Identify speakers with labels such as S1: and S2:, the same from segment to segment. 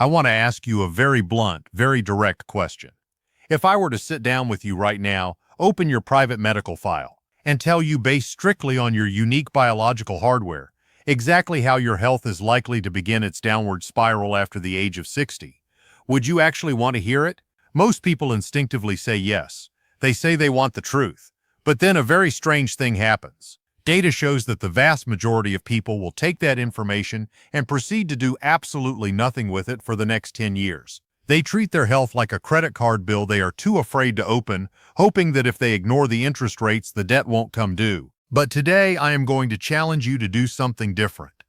S1: I want to ask you a very blunt, very direct question. If I were to sit down with you right now, open your private medical file, and tell you based strictly on your unique biological hardware, exactly how your health is likely to begin its downward spiral after the age of 60, would you actually want to hear it? Most people instinctively say yes. They say they want the truth. But then a very strange thing happens. Data shows that the vast majority of people will take that information and proceed to do absolutely nothing with it for the next 10 years. They treat their health like a credit card bill they are too afraid to open, hoping that if they ignore the interest rates, the debt won't come due. But today, I am going to challenge you to do something different.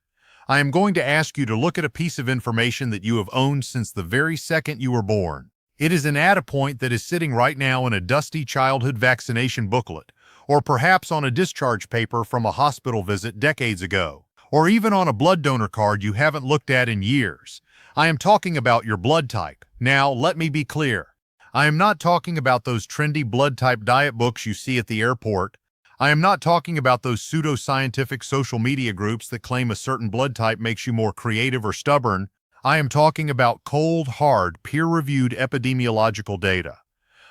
S1: I am going to ask you to look at a piece of information that you have owned since the very second you were born. It is an data point that is sitting right now in a dusty childhood vaccination booklet, or perhaps on a discharge paper from a hospital visit decades ago, or even on a blood donor card you haven't looked at in years. I am talking about your blood type. Now, let me be clear. I am not talking about those trendy blood type diet books you see at the airport. I am not talking about those pseudo-scientific social media groups that claim a certain blood type makes you more creative or stubborn. I am talking about cold, hard, peer-reviewed epidemiological data.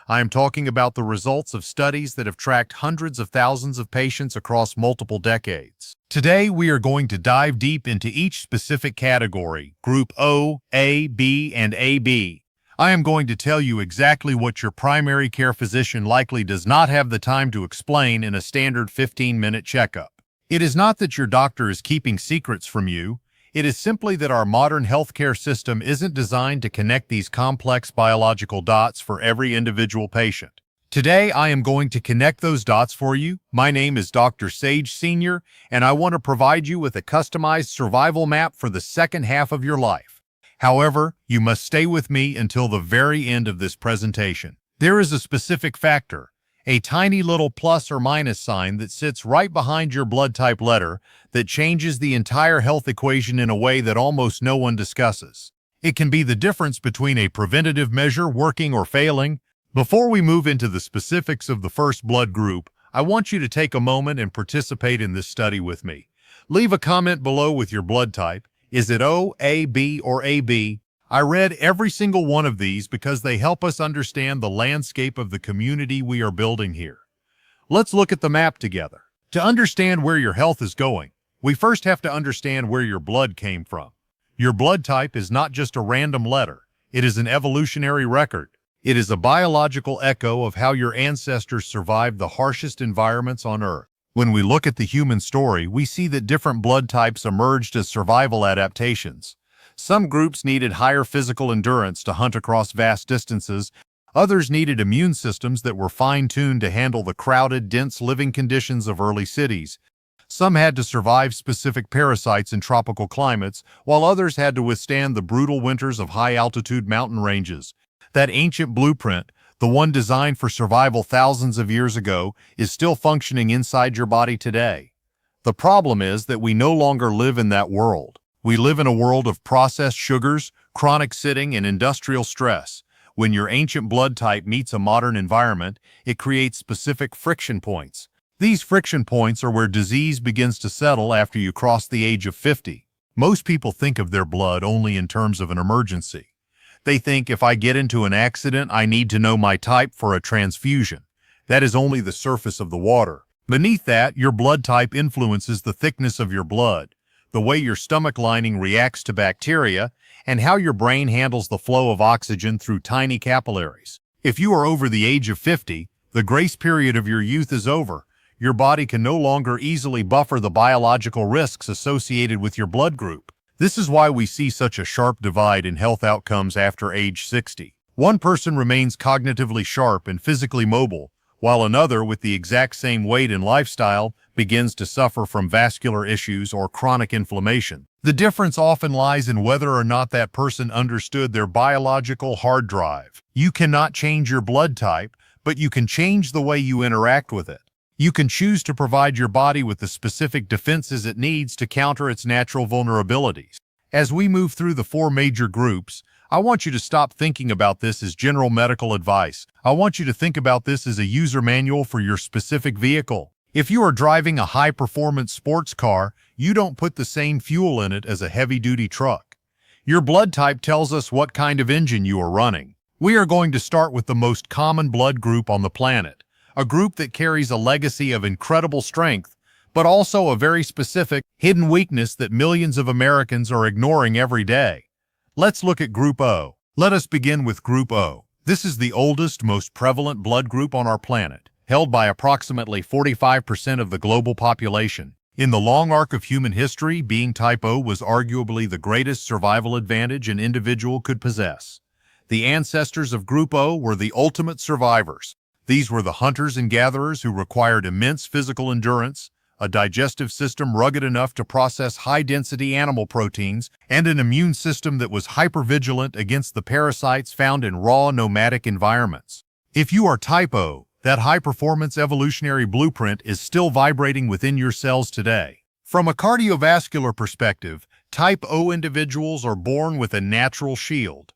S1: I am talking about the results of studies that have tracked hundreds of thousands of patients across multiple decades. Today, we are going to dive deep into each specific category, Group O, A, B, and AB. I am going to tell you exactly what your primary care physician likely does not have the time to explain in a standard 15-minute checkup. It is not that your doctor is keeping secrets from you. It is simply that our modern healthcare system isn't designed to connect these complex biological dots for every individual patient. Today, I am going to connect those dots for you. My name is Dr. Sage Sr., and I want to provide you with a customized survival map for the second half of your life. However, you must stay with me until the very end of this presentation. There is a specific factor, a tiny little plus or minus sign that sits right behind your blood type letter that changes the entire health equation in a way that almost no one discusses. It can be the difference between a preventative measure working or failing. Before we move into the specifics of the first blood group, I want you to take a moment and participate in this study with me. Leave a comment below with your blood type. Is it O, A, B, or AB? I read every single one of these because they help us understand the landscape of the community we are building here. Let's look at the map together. To understand where your health is going, we first have to understand where your blood came from. Your blood type is not just a random letter. It is an evolutionary record. It is a biological echo of how your ancestors survived the harshest environments on Earth. When we look at the human story, we see that different blood types emerged as survival adaptations. Some groups needed higher physical endurance to hunt across vast distances. Others needed immune systems that were fine-tuned to handle the crowded, dense living conditions of early cities. Some had to survive specific parasites in tropical climates, while others had to withstand the brutal winters of high-altitude mountain ranges. That ancient blueprint, the one designed for survival thousands of years ago, is still functioning inside your body today. The problem is that we no longer live in that world. We live in a world of processed sugars, chronic sitting, and industrial stress. When your ancient blood type meets a modern environment, it creates specific friction points. These friction points are where disease begins to settle after you cross the age of 50. Most people think of their blood only in terms of an emergency. They think if I get into an accident, I need to know my type for a transfusion. That is only the surface of the water. Beneath that, your blood type influences the thickness of your blood, the way your stomach lining reacts to bacteria, and how your brain handles the flow of oxygen through tiny capillaries. If you are over the age of 50, the grace period of your youth is over. Your body can no longer easily buffer the biological risks associated with your blood group. This is why we see such a sharp divide in health outcomes after age 60. One person remains cognitively sharp and physically mobile, while another with the exact same weight and lifestyle begins to suffer from vascular issues or chronic inflammation. The difference often lies in whether or not that person understood their biological hard drive. You cannot change your blood type, but you can change the way you interact with it. You can choose to provide your body with the specific defenses it needs to counter its natural vulnerabilities. As we move through the 4 major groups, I want you to stop thinking about this as general medical advice. I want you to think about this as a user manual for your specific vehicle. If you are driving a high-performance sports car, you don't put the same fuel in it as a heavy-duty truck. Your blood type tells us what kind of engine you are running. We are going to start with the most common blood group on the planet, a group that carries a legacy of incredible strength, but also a very specific, hidden weakness that millions of Americans are ignoring every day. Let's look at Group O. Let us begin with Group O. This is the oldest, most prevalent blood group on our planet, held by approximately 45% of the global population. In the long arc of human history, being type O was arguably the greatest survival advantage an individual could possess. The ancestors of Group O were the ultimate survivors. These were the hunters and gatherers who required immense physical endurance, a digestive system rugged enough to process high-density animal proteins, and an immune system that was hypervigilant against the parasites found in raw nomadic environments. If you are type O, that high-performance evolutionary blueprint is still vibrating within your cells today. From a cardiovascular perspective, type O individuals are born with a natural shield.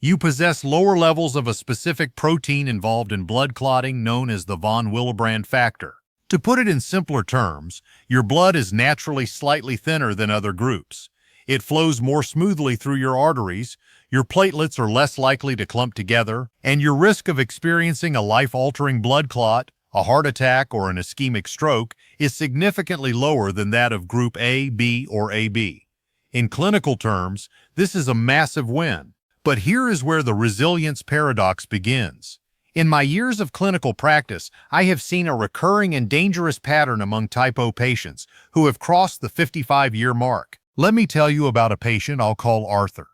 S1: You possess lower levels of a specific protein involved in blood clotting known as the von Willebrand factor. To put it in simpler terms, your blood is naturally slightly thinner than other groups. It flows more smoothly through your arteries, your platelets are less likely to clump together, and your risk of experiencing a life-altering blood clot, a heart attack, or an ischemic stroke is significantly lower than that of Group A, B, or AB. In clinical terms, this is a massive win. But here is where the resilience paradox begins. In my years of clinical practice, I have seen a recurring and dangerous pattern among type O patients who have crossed the 55-year mark. Let me tell you about a patient I'll call Arthur.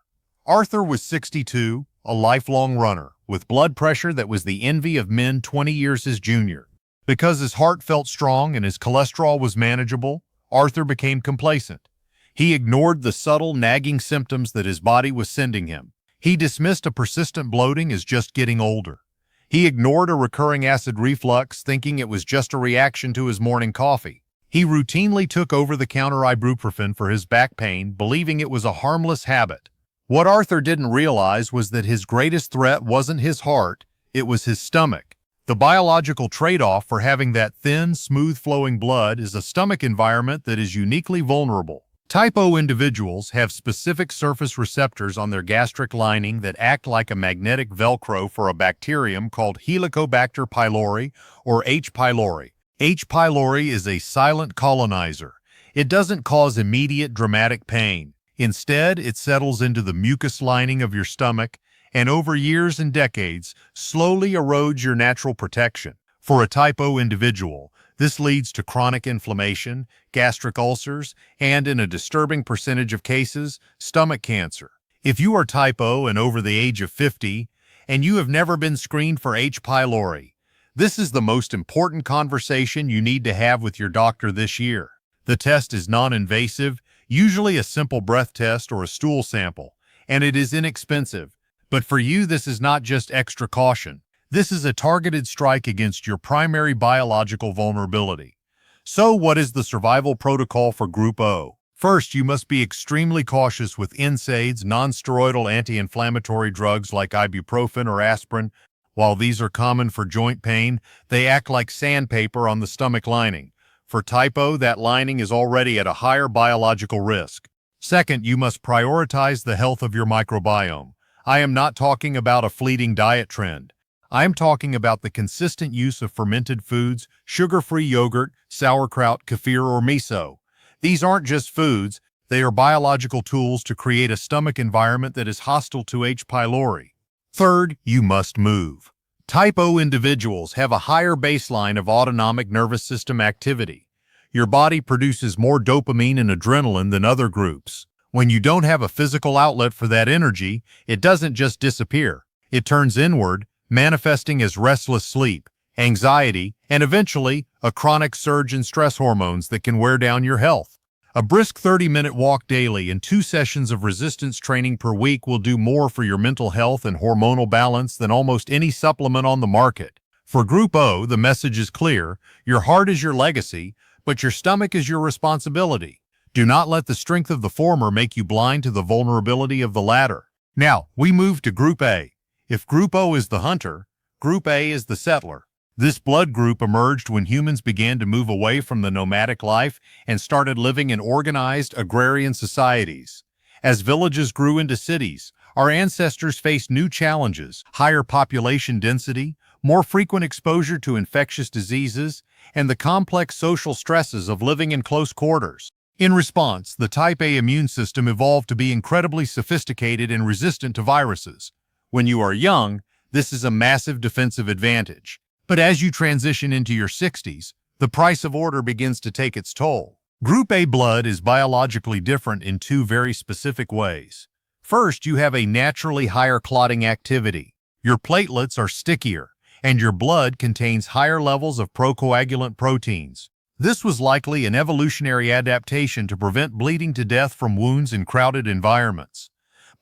S1: Arthur was 62, a lifelong runner, with blood pressure that was the envy of men 20 years his junior. Because his heart felt strong and his cholesterol was manageable, Arthur became complacent. He ignored the subtle, nagging symptoms that his body was sending him. He dismissed a persistent bloating as just getting older. He ignored a recurring acid reflux, thinking it was just a reaction to his morning coffee. He routinely took over-the-counter ibuprofen for his back pain, believing it was a harmless habit. What Arthur didn't realize was that his greatest threat wasn't his heart, it was his stomach. The biological trade-off for having that thin, smooth-flowing blood is a stomach environment that is uniquely vulnerable. Type O individuals have specific surface receptors on their gastric lining that act like a magnetic Velcro for a bacterium called Helicobacter pylori or H. pylori. H. pylori is a silent colonizer. It doesn't cause immediate dramatic pain. Instead, it settles into the mucous lining of your stomach and over years and decades slowly erodes your natural protection. For a type O individual, this leads to chronic inflammation, gastric ulcers, and in a disturbing percentage of cases, stomach cancer. If you are type O and over the age of 50, and you have never been screened for H. pylori, this is the most important conversation you need to have with your doctor this year. The test is non-invasive, usually a simple breath test or a stool sample, and it is inexpensive. But for you, this is not just extra caution. This is a targeted strike against your primary biological vulnerability. So what is the survival protocol for Group O? First, you must be extremely cautious with NSAIDs, non-steroidal anti-inflammatory drugs like ibuprofen or aspirin. While these are common for joint pain, they act like sandpaper on the stomach lining. For type O, that lining is already at a higher biological risk. Second, you must prioritize the health of your microbiome. I am not talking about a fleeting diet trend. I am talking about the consistent use of fermented foods, sugar-free yogurt, sauerkraut, kefir, or miso. These aren't just foods, they are biological tools to create a stomach environment that is hostile to H. pylori. Third, you must move. Type O individuals have a higher baseline of autonomic nervous system activity. Your body produces more dopamine and adrenaline than other groups. When you don't have a physical outlet for that energy, it doesn't just disappear. It turns inward, manifesting as restless sleep, anxiety, and eventually a chronic surge in stress hormones that can wear down your health. A brisk 30-minute walk daily and 2 sessions of resistance training per week will do more for your mental health and hormonal balance than almost any supplement on the market. For Group O, the message is clear: your heart is your legacy, but your stomach is your responsibility. Do not let the strength of the former make you blind to the vulnerability of the latter. Now, we move to Group A. If Group O is the hunter, Group A is the settler. This blood group emerged when humans began to move away from the nomadic life and started living in organized agrarian societies. As villages grew into cities, our ancestors faced new challenges: higher population density, more frequent exposure to infectious diseases, and the complex social stresses of living in close quarters. In response, the type A immune system evolved to be incredibly sophisticated and resistant to viruses. When you are young, this is a massive defensive advantage. But as you transition into your 60s, the price of order begins to take its toll. Group A blood is biologically different in two very specific ways. First, you have a naturally higher clotting activity. Your platelets are stickier, and your blood contains higher levels of procoagulant proteins. This was likely an evolutionary adaptation to prevent bleeding to death from wounds in crowded environments.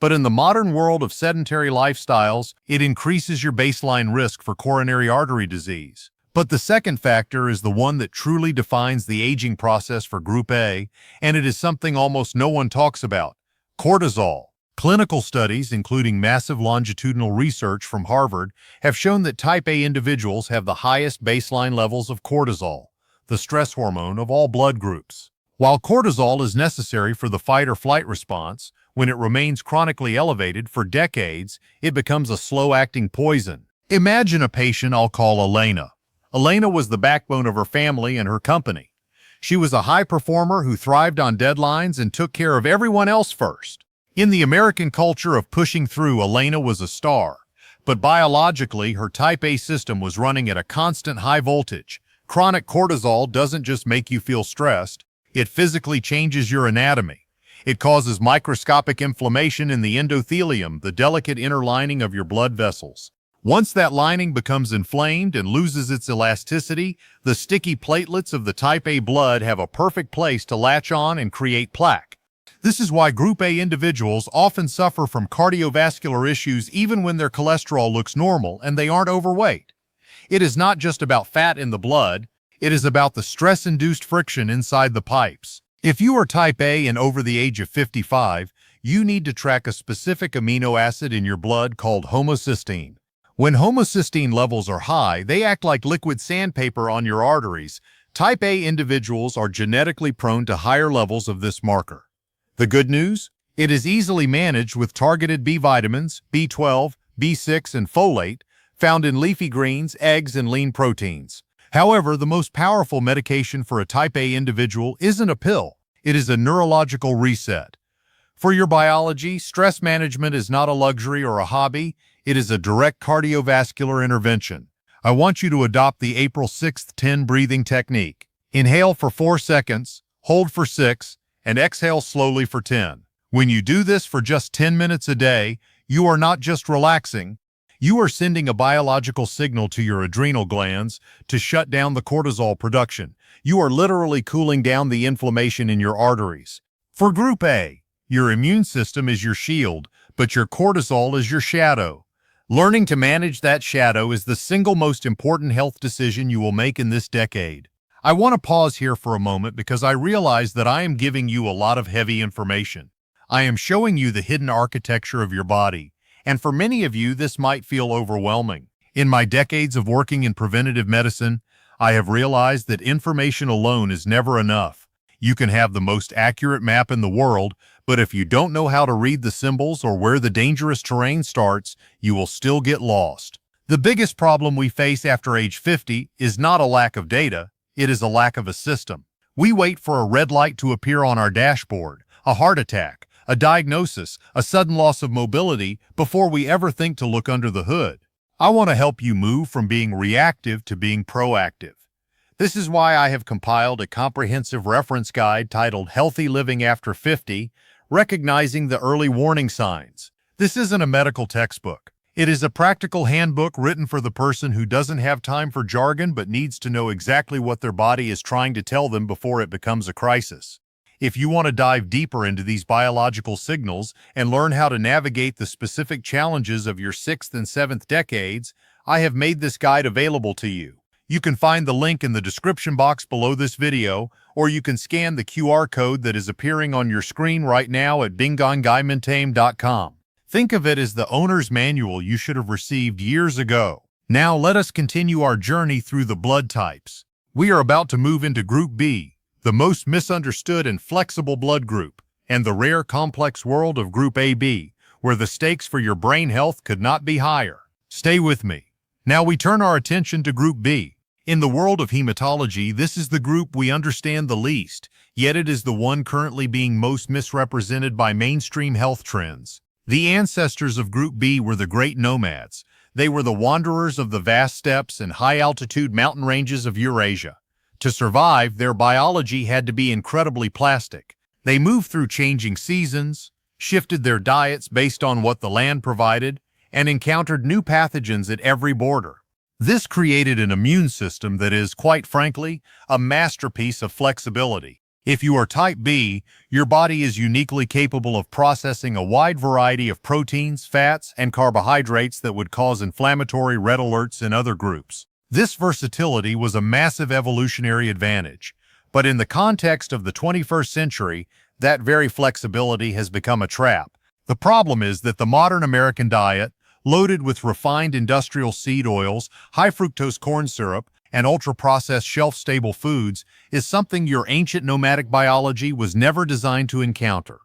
S1: But in the modern world of sedentary lifestyles, it increases your baseline risk for coronary artery disease. But the second factor is the one that truly defines the aging process for Group A, and it is something almost no one talks about: cortisol. Clinical studies, including massive longitudinal research from Harvard, have shown that type A individuals have the highest baseline levels of cortisol, the stress hormone of all blood groups. While cortisol is necessary for the fight-or-flight response, when it remains chronically elevated for decades, it becomes a slow-acting poison. Imagine a patient I'll call Elena. Elena was the backbone of her family and her company. She was a high performer who thrived on deadlines and took care of everyone else first. In the American culture of pushing through, Elena was a star. But biologically, her type A system was running at a constant high voltage. Chronic cortisol doesn't just make you feel stressed, it physically changes your anatomy. It causes microscopic inflammation in the endothelium, the delicate inner lining of your blood vessels. Once that lining becomes inflamed and loses its elasticity, the sticky platelets of the type A blood have a perfect place to latch on and create plaque. This is why Group A individuals often suffer from cardiovascular issues even when their cholesterol looks normal and they aren't overweight. It is not just about fat in the blood, it is about the stress-induced friction inside the pipes. If you are type A and over the age of 55, you need to track a specific amino acid in your blood called homocysteine. When homocysteine levels are high, they act like liquid sandpaper on your arteries. Type A individuals are genetically prone to higher levels of this marker. The good news? It is easily managed with targeted B vitamins, B12, B6, and folate, found in leafy greens, eggs, and lean proteins. However, the most powerful medication for a type A individual isn't a pill. It is a neurological reset. For your biology, stress management is not a luxury or a hobby. It is a direct cardiovascular intervention. I want you to adopt the April 6th 10 breathing technique. Inhale for 4 seconds, hold for 6, and exhale slowly for 10. When you do this for just 10 minutes a day, you are not just relaxing, you are sending a biological signal to your adrenal glands to shut down the cortisol production. You are literally cooling down the inflammation in your arteries. For Group A, your immune system is your shield, but your cortisol is your shadow. Learning to manage that shadow is the single most important health decision you will make in this decade. I want to pause here for a moment because I realize that I am giving you a lot of heavy information. I am showing you the hidden architecture of your body, and for many of you this might feel overwhelming. In my decades of working in preventative medicine, I have realized that information alone is never enough. You can have the most accurate map in the world, but if you don't know how to read the symbols or where the dangerous terrain starts, you will still get lost. The biggest problem we face after age 50 is not a lack of data, it is a lack of a system. We wait for a red light to appear on our dashboard, a heart attack, a diagnosis, a sudden loss of mobility before we ever think to look under the hood. I want to help you move from being reactive to being proactive. This is why I have compiled a comprehensive reference guide titled Healthy Living After 50, Recognizing the Early Warning Signs. This isn't a medical textbook. It is a practical handbook written for the person who doesn't have time for jargon but needs to know exactly what their body is trying to tell them before it becomes a crisis. If you want to dive deeper into these biological signals and learn how to navigate the specific challenges of your 6th and 7th decades, I have made this guide available to you. You can find the link in the description box below this video, or you can scan the QR code that is appearing on your screen right now at bingongaimentame.com. Think of it as the owner's manual you should have received years ago. Now let us continue our journey through the blood types. We are about to move into Group B, the most misunderstood and flexible blood group. and the rare complex world of Group AB, where the stakes for your brain health could not be higher. Stay with me. Now we turn our attention to Group B. In the world of hematology, this is the group we understand the least, yet it is the one currently being most misrepresented by mainstream health trends. The ancestors of Group B were the great nomads. They were the wanderers of the vast steppes and high-altitude mountain ranges of Eurasia. To survive, their biology had to be incredibly plastic. They moved through changing seasons, shifted their diets based on what the land provided, and encountered new pathogens at every border. This created an immune system that is, quite frankly, a masterpiece of flexibility. If you are type B, your body is uniquely capable of processing a wide variety of proteins, fats, and carbohydrates that would cause inflammatory red alerts in other groups. This versatility was a massive evolutionary advantage, but in the context of the 21st century, that very flexibility has become a trap. The problem is that the modern American diet, loaded with refined industrial seed oils, high-fructose corn syrup, and ultra-processed shelf-stable foods, is something your ancient nomadic biology was never designed to encounter.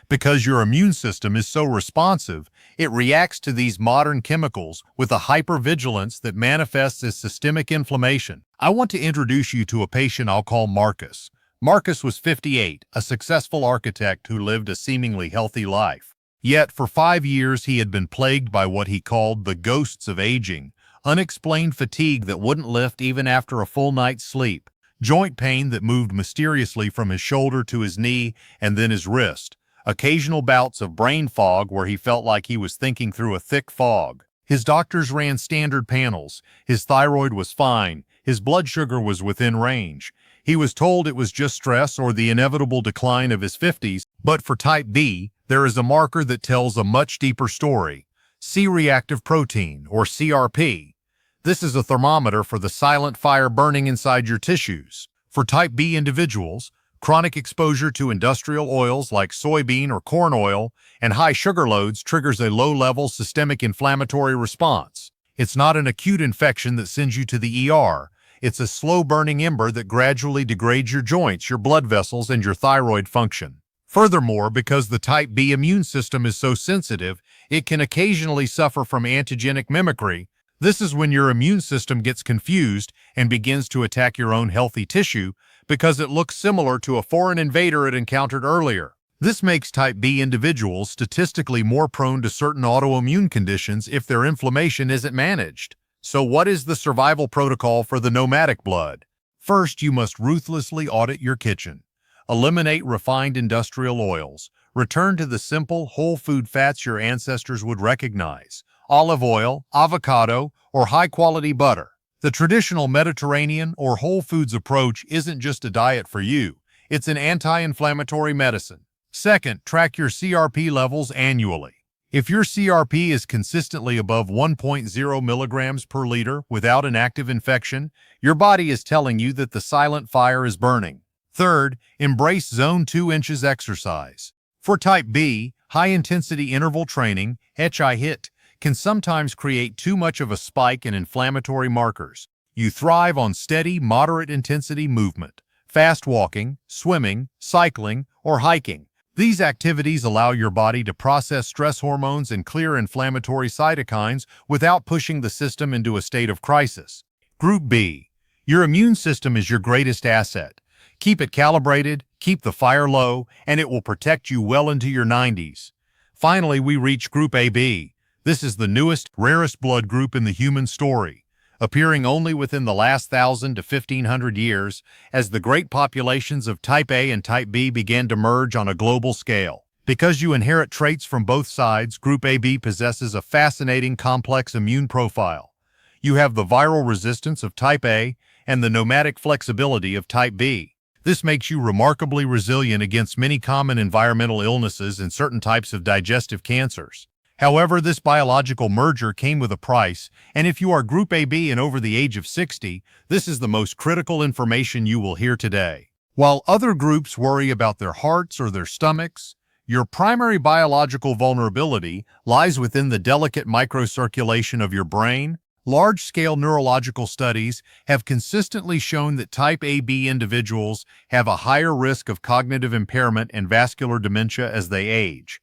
S1: Because your immune system is so responsive, it reacts to these modern chemicals with a hypervigilance that manifests as systemic inflammation. I want to introduce you to a patient I'll call Marcus. Marcus was 58, a successful architect who lived a seemingly healthy life. Yet, for 5 years, he had been plagued by what he called the ghosts of aging, unexplained fatigue that wouldn't lift even after a full night's sleep, joint pain that moved mysteriously from his shoulder to his knee and then his wrist, occasional bouts of brain fog where he felt like he was thinking through a thick fog. His doctors ran standard panels. His thyroid was fine. His blood sugar was within range. He was told it was just stress or the inevitable decline of his 50s, but for type B, there is a marker that tells a much deeper story: C-reactive protein, or CRP. This is a thermometer for the silent fire burning inside your tissues. For type B individuals, chronic exposure to industrial oils like soybean or corn oil and high sugar loads triggers a low-level systemic inflammatory response. It's not an acute infection that sends you to the ER. It's a slow-burning ember that gradually degrades your joints, your blood vessels, and your thyroid function. Furthermore, because the type B immune system is so sensitive, it can occasionally suffer from antigenic mimicry. This is when your immune system gets confused and begins to attack your own healthy tissue because it looks similar to a foreign invader it encountered earlier. This makes type B individuals statistically more prone to certain autoimmune conditions if their inflammation isn't managed. So what is the survival protocol for the nomadic blood? First, you must ruthlessly audit your kitchen. Eliminate refined industrial oils. Return to the simple, whole food fats your ancestors would recognize: olive oil, avocado, or high-quality butter. The traditional Mediterranean or whole foods approach isn't just a diet for you, it's an anti-inflammatory medicine. Second, track your CRP levels annually. If your CRP is consistently above 1.0 milligrams per liter without an active infection, your body is telling you that the silent fire is burning. Third, embrace Zone 2 inches exercise. For type B, high-intensity interval training, HIIT, can sometimes create too much of a spike in inflammatory markers. You thrive on steady, moderate-intensity movement, fast walking, swimming, cycling, or hiking. These activities allow your body to process stress hormones and clear inflammatory cytokines without pushing the system into a state of crisis. Group B. Your immune system is your greatest asset. Keep it calibrated, keep the fire low, and it will protect you well into your 90s. Finally, we reach Group AB. This is the newest, rarest blood group in the human story, appearing only within the last 1,000 to 1,500 years as the great populations of type A and type B began to merge on a global scale. Because you inherit traits from both sides, Group AB possesses a fascinating complex immune profile. You have the viral resistance of type A and the nomadic flexibility of type B. This makes you remarkably resilient against many common environmental illnesses and certain types of digestive cancers. However, this biological merger came with a price, and if you are Group AB and over the age of 60, this is the most critical information you will hear today. While other groups worry about their hearts or their stomachs, your primary biological vulnerability lies within the delicate microcirculation of your brain, Large-scale neurological studies have consistently shown that type AB individuals have a higher risk of cognitive impairment and vascular dementia as they age.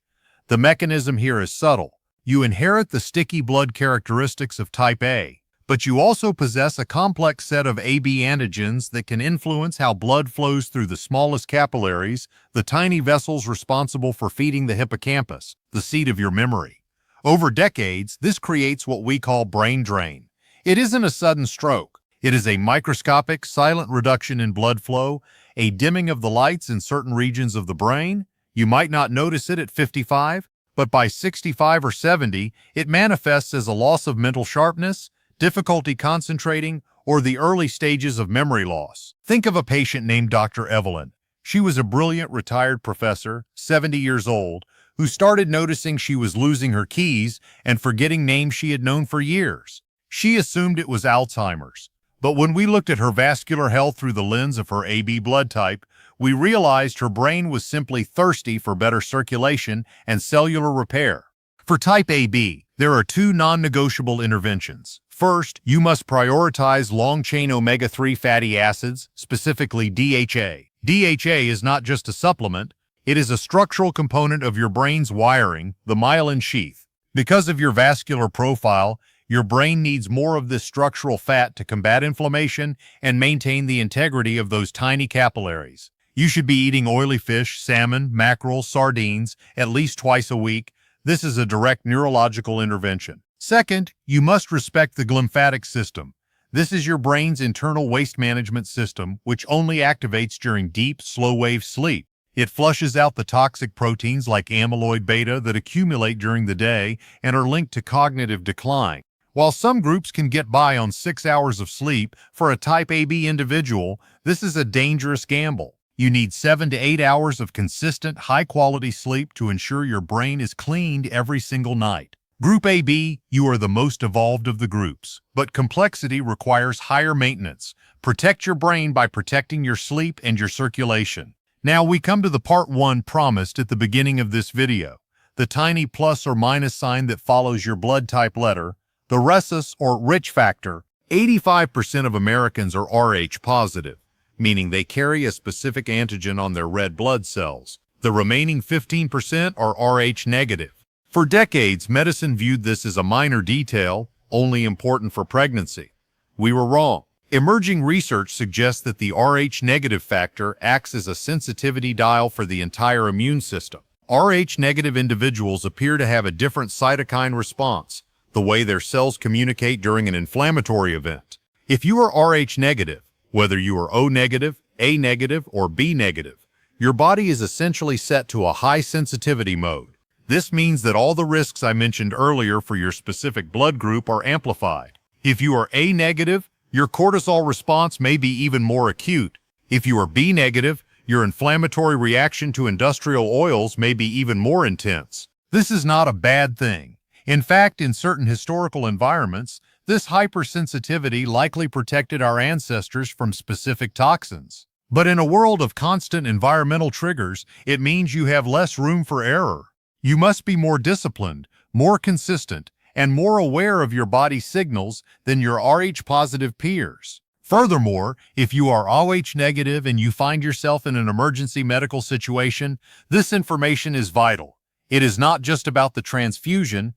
S1: The mechanism here is subtle. You inherit the sticky blood characteristics of type A, but you also possess a complex set of AB antigens that can influence how blood flows through the smallest capillaries, the tiny vessels responsible for feeding the hippocampus, the seat of your memory. Over decades, this creates what we call brain drain. It isn't a sudden stroke. It is a microscopic, silent reduction in blood flow, a dimming of the lights in certain regions of the brain. You might not notice it at 55, but by 65 or 70, it manifests as a loss of mental sharpness, difficulty concentrating, or the early stages of memory loss. Think of a patient named Dr. Evelyn. She was a brilliant retired professor, 70 years old, who started noticing she was losing her keys and forgetting names she had known for years. She assumed it was Alzheimer's. But when we looked at her vascular health through the lens of her AB blood type, we realized her brain was simply thirsty for better circulation and cellular repair. For type AB, there are two non-negotiable interventions. First, you must prioritize long-chain omega-3 fatty acids, specifically DHA. DHA is not just a supplement, it is a structural component of your brain's wiring, the myelin sheath. Because of your vascular profile, your brain needs more of this structural fat to combat inflammation and maintain the integrity of those tiny capillaries. You should be eating oily fish, salmon, mackerel, sardines at least twice a week. This is a direct neurological intervention. Second, you must respect the glymphatic system. This is your brain's internal waste management system, which only activates during deep, slow-wave sleep. It flushes out the toxic proteins like amyloid beta that accumulate during the day and are linked to cognitive decline. While some groups can get by on 6 hours of sleep, for a type AB individual, this is a dangerous gamble. You need 7 to 8 hours of consistent, high-quality sleep to ensure your brain is cleaned every single night. Group AB, you are the most evolved of the groups, but complexity requires higher maintenance. Protect your brain by protecting your sleep and your circulation. Now we come to the part 1 promised at the beginning of this video, the tiny plus or minus sign that follows your blood type letter, the rhesus or rich factor. 85% of Americans are Rh positive, meaning they carry a specific antigen on their red blood cells. The remaining 15% are Rh negative. For decades, medicine viewed this as a minor detail, only important for pregnancy. We were wrong. Emerging research suggests that the Rh negative factor acts as a sensitivity dial for the entire immune system. Rh negative individuals appear to have a different cytokine response, the way their cells communicate during an inflammatory event. If you are Rh negative, whether you are O negative, A negative, or B negative, your body is essentially set to a high sensitivity mode. This means that all the risks I mentioned earlier for your specific blood group are amplified. If you are A negative, your cortisol response may be even more acute. If you are B negative, your inflammatory reaction to industrial oils may be even more intense. This is not a bad thing. In fact, in certain historical environments, this hypersensitivity likely protected our ancestors from specific toxins. But in a world of constant environmental triggers, it means you have less room for error. You must be more disciplined, more consistent, and more aware of your body's signals than your Rh-positive peers. Furthermore, if you are Rh negative and you find yourself in an emergency medical situation, this information is vital. It is not just about the transfusion,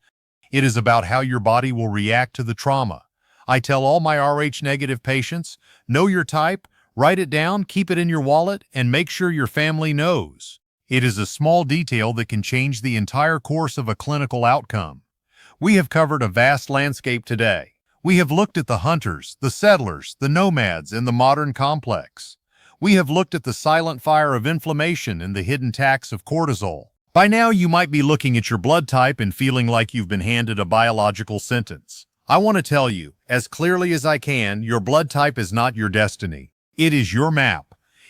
S1: it is about how your body will react to the trauma. I tell all my Rh negative patients, know your type, write it down, keep it in your wallet, and make sure your family knows. It is a small detail that can change the entire course of a clinical outcome. We have covered a vast landscape today. We have looked at the hunters, the settlers, the nomads, and the modern complex. We have looked at the silent fire of inflammation and the hidden tax of cortisol. By now, you might be looking at your blood type and feeling like you've been handed a biological sentence. I want to tell you, as clearly as I can, your blood type is not your destiny. It is your map.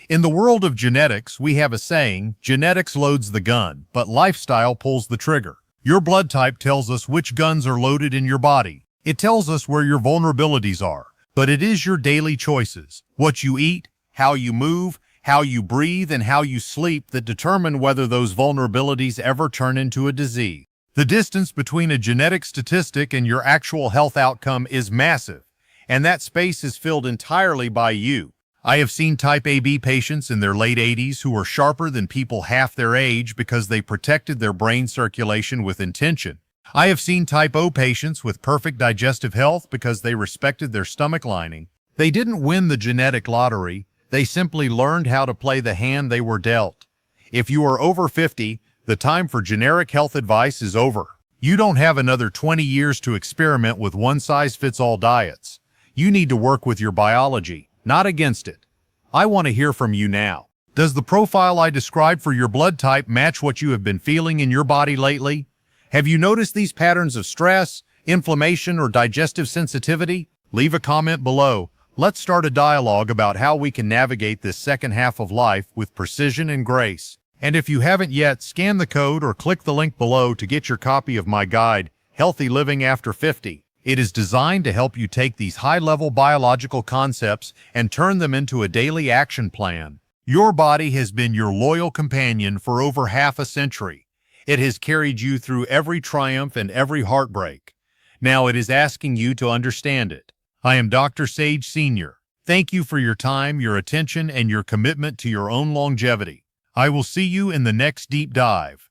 S1: In the world of genetics, we have a saying, genetics loads the gun, but lifestyle pulls the trigger. Your blood type tells us which guns are loaded in your body. It tells us where your vulnerabilities are. But it is your daily choices, what you eat, how you move, how you breathe, and how you sleep that determine whether those vulnerabilities ever turn into a disease. The distance between a genetic statistic and your actual health outcome is massive, and that space is filled entirely by you. I have seen type AB patients in their late 80s who are sharper than people half their age because they protected their brain circulation with intention. I have seen type O patients with perfect digestive health because they respected their stomach lining. They didn't win the genetic lottery, they simply learned how to play the hand they were dealt. If you are over 50, the time for generic health advice is over. You don't have another 20 years to experiment with one-size-fits-all diets. You need to work with your biology, not against it. I want to hear from you now. Does the profile I described for your blood type match what you have been feeling in your body lately? Have you noticed these patterns of stress, inflammation, or digestive sensitivity? Leave a comment below. Let's start a dialogue about how we can navigate this second half of life with precision and grace. And if you haven't yet, scan the code or click the link below to get your copy of my guide, Healthy Living After 50. It is designed to help you take these high-level biological concepts and turn them into a daily action plan. Your body has been your loyal companion for over half a century. It has carried you through every triumph and every heartbreak. Now it is asking you to understand it. I am Dr. Sage Sr. Thank you for your time, your attention, and your commitment to your own longevity. I will see you in the next deep dive.